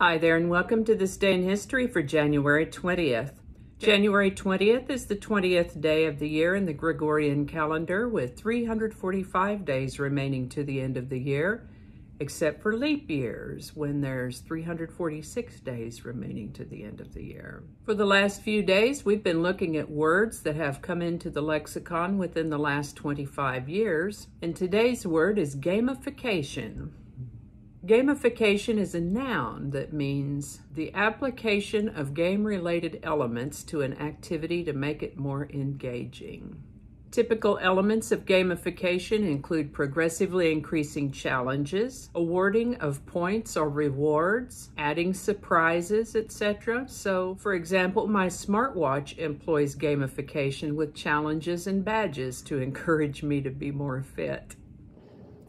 Hi there, and welcome to this day in history for January 20th. January 20th is the 20th day of the year in the Gregorian calendar, with 345 days remaining to the end of the year, except for leap years, when there's 346 days remaining to the end of the year. For the last few days, we've been looking at words that have come into the lexicon within the last 25 years, and today's word is gamification. Gamification is a noun that means the application of game-related elements to an activity to make it more engaging. Typical elements of gamification include progressively increasing challenges, awarding of points or rewards, adding surprises, etc. So, for example, my smartwatch employs gamification with challenges and badges to encourage me to be more fit.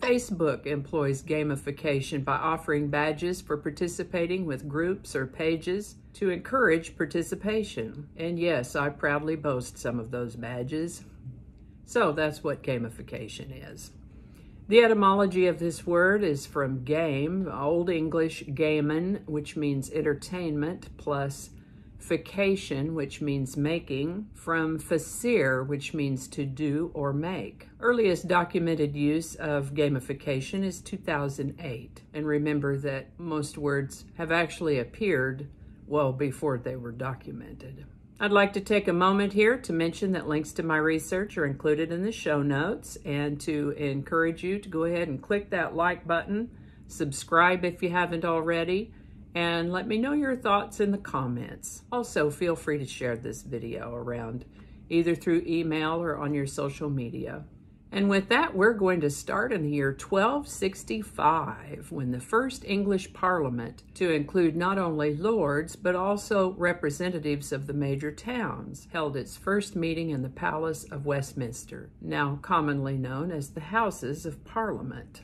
Facebook employs gamification by offering badges for participating with groups or pages to encourage participation. And yes, I proudly boast some of those badges. So that's what gamification is. The etymology of this word is from game, Old English gamen, which means entertainment, plus fication, which means making, from facere, which means to do or make. Earliest documented use of gamification is 2008. And remember that most words have actually appeared well before they were documented. I'd like to take a moment here to mention that links to my research are included in the show notes, and to encourage you to go ahead and click that like button, subscribe if you haven't already, and let me know your thoughts in the comments. Also, feel free to share this video around, either through email or on your social media. And with that, we're going to start in the year 1265, when the first English Parliament, to include not only lords, but also representatives of the major towns, held its first meeting in the Palace of Westminster, now commonly known as the Houses of Parliament,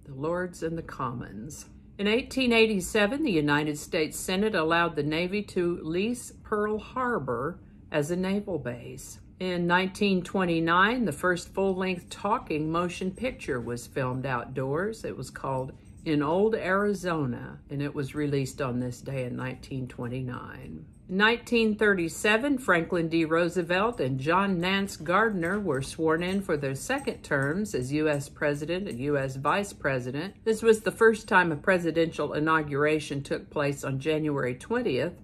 the Lords and the Commons. In 1887, the United States Senate allowed the Navy to lease Pearl Harbor as a naval base. In 1929, the first full-length talking motion picture was filmed outdoors. It was called In Old Arizona, and it was released on this day in 1929. In 1937, Franklin D. Roosevelt and John Nance Gardner were sworn in for their second terms as U.S. President and U.S. Vice President. This was the first time a presidential inauguration took place on January 20th,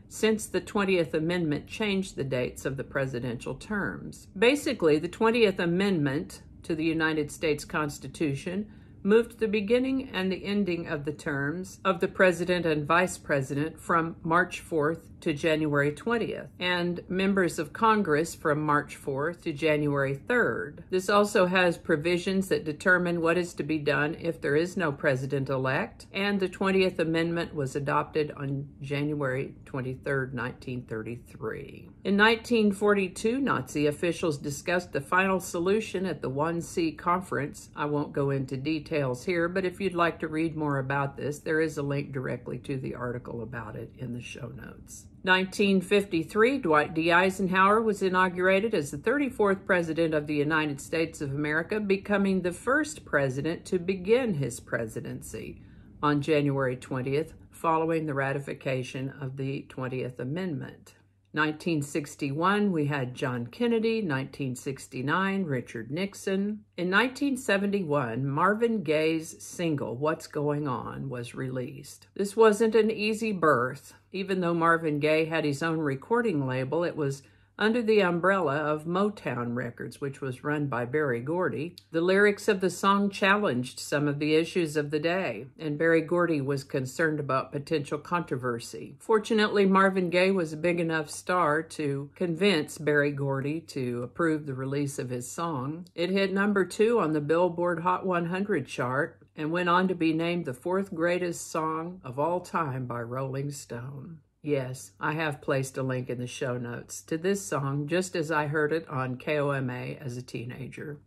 since the 20th Amendment changed the dates of the presidential terms. Basically, the 20th Amendment to the United States Constitution moved the beginning and the ending of the terms of the president and vice president from March 4th to January 20th, and members of Congress from March 4th to January 3rd. This also has provisions that determine what is to be done if there is no president-elect, and the 20th Amendment was adopted on January 23rd, 1933. In 1942, Nazi officials discussed the final solution at the 1C conference. I won't go into details here, but if you'd like to read more about this, there is a link directly to the article about it in the show notes. 1953, Dwight D. Eisenhower was inaugurated as the 34th President of the United States of America, becoming the first president to begin his presidency on January 20th, following the ratification of the 20th Amendment. 1961, we had John Kennedy. 1969, Richard Nixon. In 1971, Marvin Gaye's single, What's Going On, was released. This wasn't an easy birth. Even though Marvin Gaye had his own recording label, it was under the umbrella of Motown Records, which was run by Berry Gordy. The lyrics of the song challenged some of the issues of the day, and Berry Gordy was concerned about potential controversy. Fortunately, Marvin Gaye was a big enough star to convince Berry Gordy to approve the release of his song. It hit number 2 on the Billboard Hot 100 chart and went on to be named the 4th greatest song of all time by Rolling Stone. Yes, I have placed a link in the show notes to this song just as I heard it on KOMA as a teenager.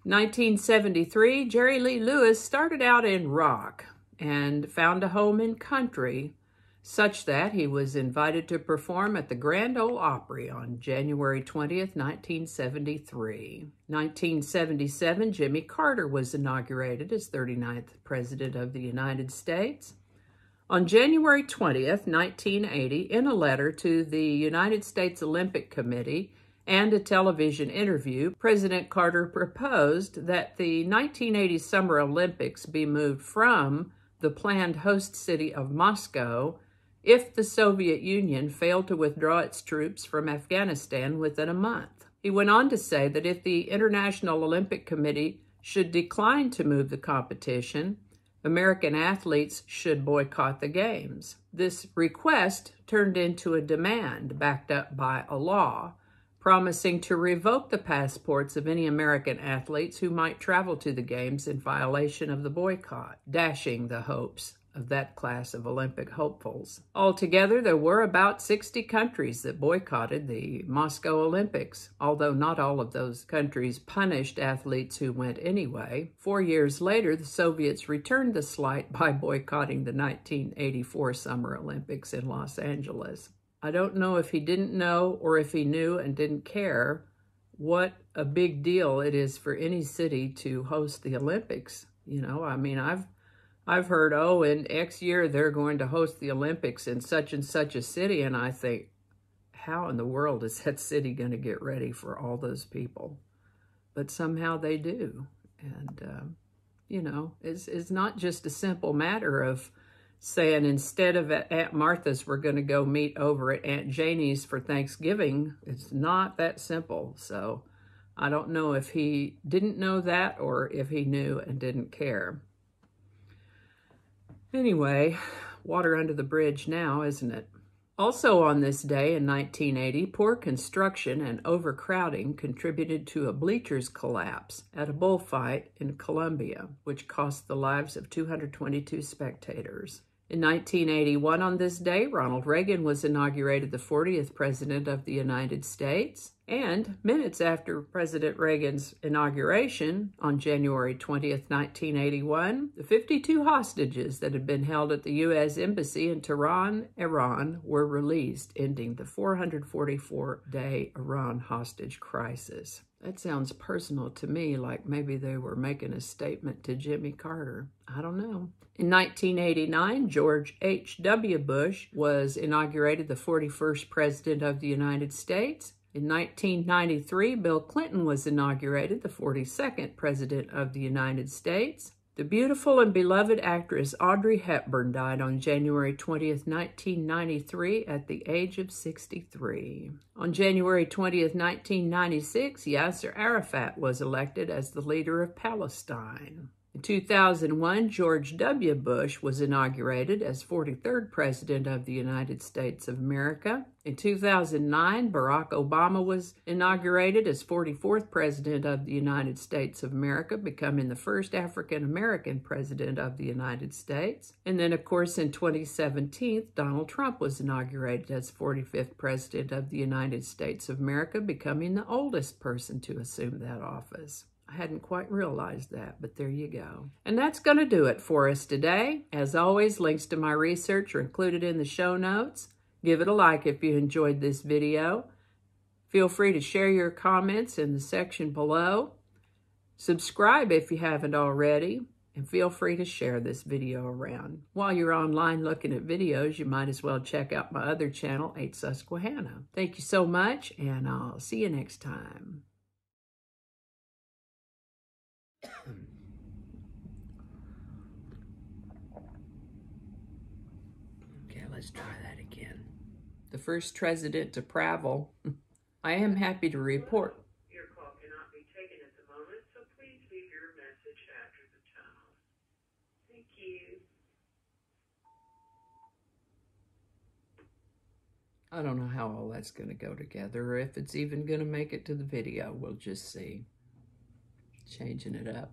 1973, Jerry Lee Lewis started out in rock and found a home in country, such that he was invited to perform at the Grand Ole Opry on January 20th, 1973. 1977, Jimmy Carter was inaugurated as 39th President of the United States. On January 20th, 1980, in a letter to the United States Olympic Committee and a television interview, President Carter proposed that the 1980 Summer Olympics be moved from the planned host city of Moscow if the Soviet Union failed to withdraw its troops from Afghanistan within a month. He went on to say that if the International Olympic Committee should decline to move the competition, American athletes should boycott the Games. This request turned into a demand backed up by a law, promising to revoke the passports of any American athletes who might travel to the Games in violation of the boycott, dashing the hopes of that class of Olympic hopefuls. Altogether, there were about 60 countries that boycotted the Moscow Olympics, although not all of those countries punished athletes who went anyway. 4 years later, the Soviets returned the slight by boycotting the 1984 Summer Olympics in Los Angeles. I don't know if he didn't know or if he knew and didn't care what a big deal it is for any city to host the Olympics. You know, I mean, I've heard, oh, in X year they're going to host the Olympics in such and such a city, and I think, how in the world is that city going to get ready for all those people? But somehow they do. And, you know, it's not just a simple matter of saying instead of at Aunt Martha's, we're going to go meet over at Aunt Janie's for Thanksgiving. It's not that simple. So I don't know if he didn't know that or if he knew and didn't care. Anyway, water under the bridge now, isn't it? Also on this day in 1980, poor construction and overcrowding contributed to a bleachers collapse at a bullfight in Colombia, which cost the lives of 222 spectators. In 1981, on this day, Ronald Reagan was inaugurated the 40th President of the United States. And minutes after President Reagan's inauguration, on January 20th, 1981, the 52 hostages that had been held at the U.S. Embassy in Tehran, Iran, were released, ending the 444-day Iran hostage crisis. That sounds personal to me, like maybe they were making a statement to Jimmy Carter. I don't know. In 1989, George H.W. Bush was inaugurated the 41st President of the United States. In 1993, Bill Clinton was inaugurated the 42nd President of the United States. The beautiful and beloved actress Audrey Hepburn died on January 20th, 1993 at the age of 63. On January 20th, 1996, Yasser Arafat was elected as the leader of Palestine. In 2001, George W. Bush was inaugurated as 43rd President of the United States of America. In 2009, Barack Obama was inaugurated as 44th President of the United States of America, becoming the first African-American President of the United States. And then, of course, in 2017, Donald Trump was inaugurated as 45th President of the United States of America, becoming the oldest person to assume that office. I hadn't quite realized that, but there you go. And that's going to do it for us today. As always, links to my research are included in the show notes. Give it a like if you enjoyed this video. Feel free to share your comments in the section below. Subscribe if you haven't already, and feel free to share this video around. While you're online looking at videos, you might as well check out my other channel, 8 Susquehanna. Thank you so much, and I'll see you next time. Okay, let's try that again. The first president to travel. I am happy to report. Your call cannot be taken at the moment, so please leave your message after the tone. Thank you. I don't know how all that's going to go together, or if it's even going to make it to the video. We'll just see. Changing it up.